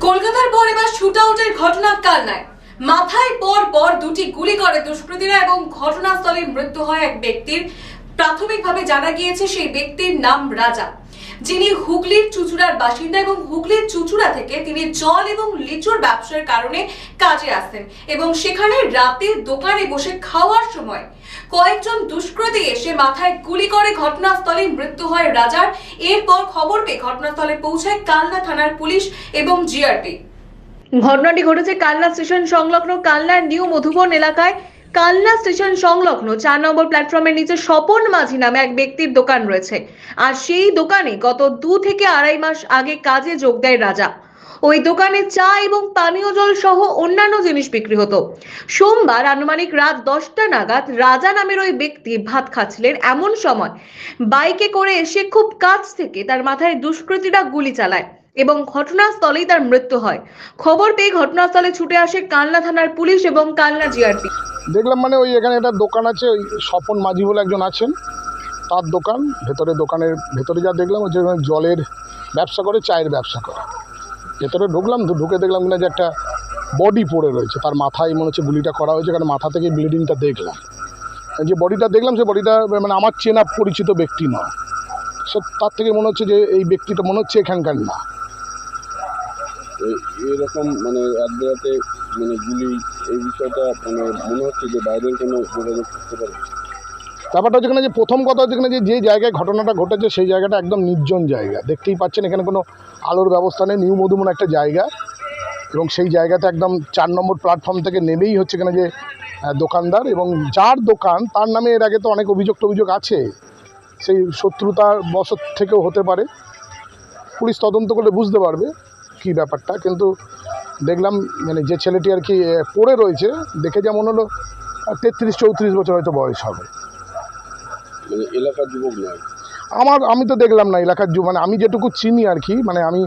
কলকাতার পর এবার শুট আউটের ঘটনা কালনায়। মাথায় পর পর দুটি গুলি করে দুষ্কৃতীরা এবং ঘটনাস্থলে মৃত্যু হয় এক ব্যক্তির। প্রাথমিকভাবে জানা গিয়েছে সেই ব্যক্তির নাম রাজা, যিনি হুগলির চুচুড়ার বাসিন্দা এবং হুগলির চুচুড়া থেকে তিনি জল এবং লিচুর ব্যবসার কারণে কাজে আসতেন এবং সেখানে রাতে দোকানে বসে খাওয়ার সময় কয়েকজন দুষ্কৃতী এসে মাথায় গুলি করে ঘটনাস্থলে মৃত্যু হয় রাজার। এরপর খবর পেয়ে ঘটনাস্থলে পৌঁছায় কালনা থানার পুলিশ এবং জিআরপি। ঘটনাটি ঘটেছে কালনা স্টেশন সংলগ্ন কালনার নিউ মধুবন এলাকায়। কালনা স্টেশন সংলগ্ন 4 নম্বর প্ল্যাটফর্মের নিচে স্বপন মাঝি নামে এক ব্যক্তির দোকান রয়েছে, আর সেই দোকানে গত 2 থেকে আড়াই মাস আগে কাজে যোগ দেয় রাজা। ওই দোকানে চা এবং পানীয় জল সহ অন্যান্য জিনিস বিক্রি হতো। সোমবার আনুমানিক রাত 10টা নাগাদ রাজা নামের ওই ব্যক্তি ভাত খাচ্ছিলেন। এমন সময় বাইকে করে এসে খুব কাছ থেকে তার মাথায় দুষ্কৃতীরা গুলি চালায় এবং ঘটনাস্থলেই তার মৃত্যু হয়। খবর পেয়ে ঘটনাস্থলে ছুটে আসে কালনা থানার পুলিশ এবং কালনা জিআরপি। দেখলাম মানে ওই এখানে একটা দোকান আছে, ওই স্বপন মাঝি বলে একজন আছেন, তার দোকান। দোকানের ভেতরে যা দেখলাম ওই যে জলের ব্যবসা করে, চায়ের ব্যবসা করে। ভেতরে ঢুকলাম, ঢুকে দেখলাম কিনা যে একটা বডি পড়ে রয়েছে, তার মাথায় মনে হচ্ছে গুলিটা করা হয়েছে, কারণ মাথা থেকে ব্লিডিংটা দেখলাম। যে বডিটা দেখলাম সে বডিটা মানে আমার চেনা পরিচিত ব্যক্তি নয়, সে তার থেকে মনে হচ্ছে যে এই ব্যক্তিটা মনে হচ্ছে এখানকার না। এরকম মানে রাতে মানে গুলি, এই বিষয়টা মানে মনে হচ্ছে যে বাইরের কোনো যোগাযোগ করতে পারে। ব্যাপারটা হচ্ছে এখানে যে প্রথম কথা হচ্ছে এখানে যে জায়গায় ঘটনাটা ঘটেছে সেই জায়গাটা একদম নির্জন জায়গা, দেখতেই পাচ্ছেন এখানে কোনো আলোর ব্যবস্থা নেই। নিউ মধুবন একটা জায়গা, এবং সেই জায়গাতে একদম 4 নম্বর প্ল্যাটফর্ম থেকে নেমেই হচ্ছে এখানে যে দোকানদার, এবং যার দোকান তার নামে এর আগে তো অনেক অভিযোগ আছে, সেই শত্রুতার বশত থেকেও হতে পারে। পুলিশ তদন্ত করলে বুঝতে পারবে কী ব্যাপারটা। কিন্তু দেখলাম মানে যে ছেলেটি আর কি পড়ে রয়েছে, দেখে যেমন হলো 33-34 বছর হয়তো বয়স হবে। মানে এলাকার যুবক নয়। আমি তো দেখলাম না এলাকার মানে আমি যেটুকু চিনি আর কি, মানে আমি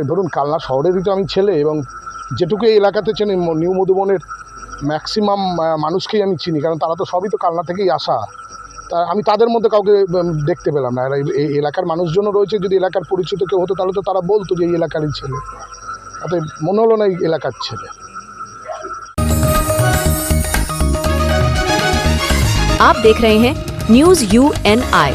ধরুন কালনা শহরেরই তো আমি ছেলে, এবং যেটুকু এই এলাকাতে চিনি নিউ মধুবনের ম্যাক্সিমাম মানুষকেই আমি চিনি, কারণ তারা তো সবই তো কালনা থেকেই আসা। তা আমি তাদের মধ্যে কাউকে দেখতে পেলাম না। এরা এই এলাকার মানুষজনও রয়েছে, যদি এলাকার পরিচিত কেউ হতো তাহলে তো তারা বলতো যে এই এলাকারই ছেলে, অতএব মনে হলো না এই এলাকার ছেলে। आप देख रहे हैं न्यूज़ UNI।